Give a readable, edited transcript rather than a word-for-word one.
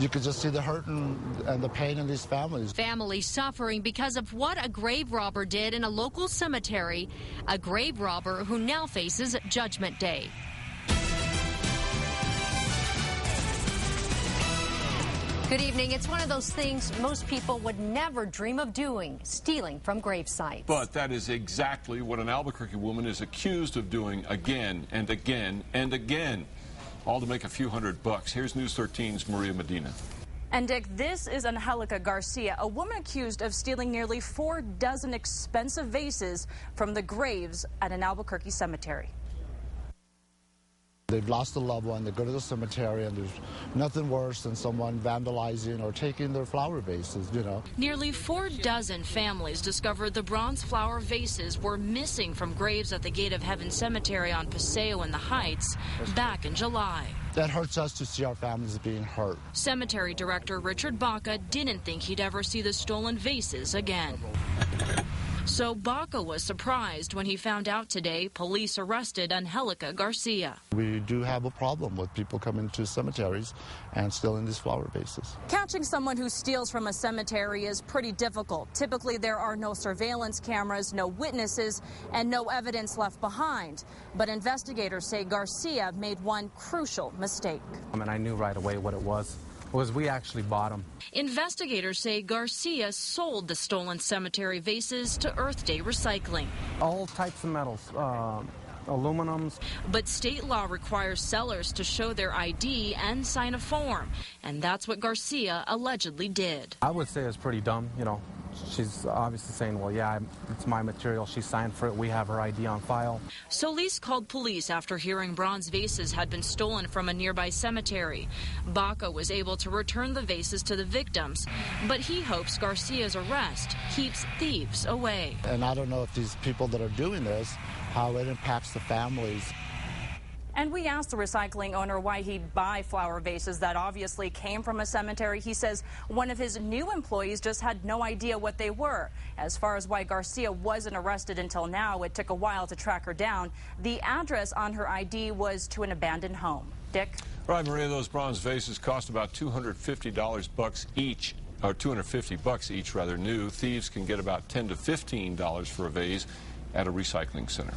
You could just see the hurt and the pain in these families. Families suffering because of what a grave robber did in a local cemetery, a grave robber who now faces Judgment Day. Good evening. It's one of those things most people would never dream of doing, stealing from grave sites. But that is exactly what an Albuquerque woman is accused of doing again and again and again, all to make a few $100. Here's News 13's Maria Medina. And Dick, this is Angelica Garcia, a woman accused of stealing nearly 4 dozen expensive vases from the graves at an Albuquerque cemetery. They've lost a loved one, they go to the cemetery, and there's nothing worse than someone vandalizing or taking their flower vases, you know. Nearly 4 dozen families discovered the bronze flower vases were missing from graves at the Gate of Heaven Cemetery on Paseo in the Heights back in July. That hurts us to see our families being hurt. Cemetery Director Richard Baca didn't think he'd ever see the stolen vases again. So Baca was surprised when he found out today police arrested Angelica Garcia. We do have a problem with people coming to cemeteries and stealing these flower vases. Catching someone who steals from a cemetery is pretty difficult. Typically, there are no surveillance cameras, no witnesses, and no evidence left behind. But investigators say Garcia made one crucial mistake. And I knew right away what it was we actually bought them. Investigators say Garcia sold the stolen cemetery vases to Earth Day Recycling. All types of metals, aluminums. But state law requires sellers to show their ID and sign a form, and that's what Garcia allegedly did. I would say it's pretty dumb, you know. She's obviously saying, well, yeah, it's my material. She signed for it. We have her ID on file. Solis called police after hearing bronze vases had been stolen from a nearby cemetery. Baca was able to return the vases to the victims, but he hopes Garcia's arrest keeps thieves away. And I don't know if these people that are doing this, how it impacts the families. And we asked the recycling owner why he'd buy flower vases that obviously came from a cemetery. He says one of his new employees just had no idea what they were. As far as why Garcia wasn't arrested until now, it took a while to track her down. The address on her ID was to an abandoned home. Dick? Right, Maria, those bronze vases cost about $250 each, or $250 each, rather new. Thieves can get about $10 to $15 for a vase at a recycling center.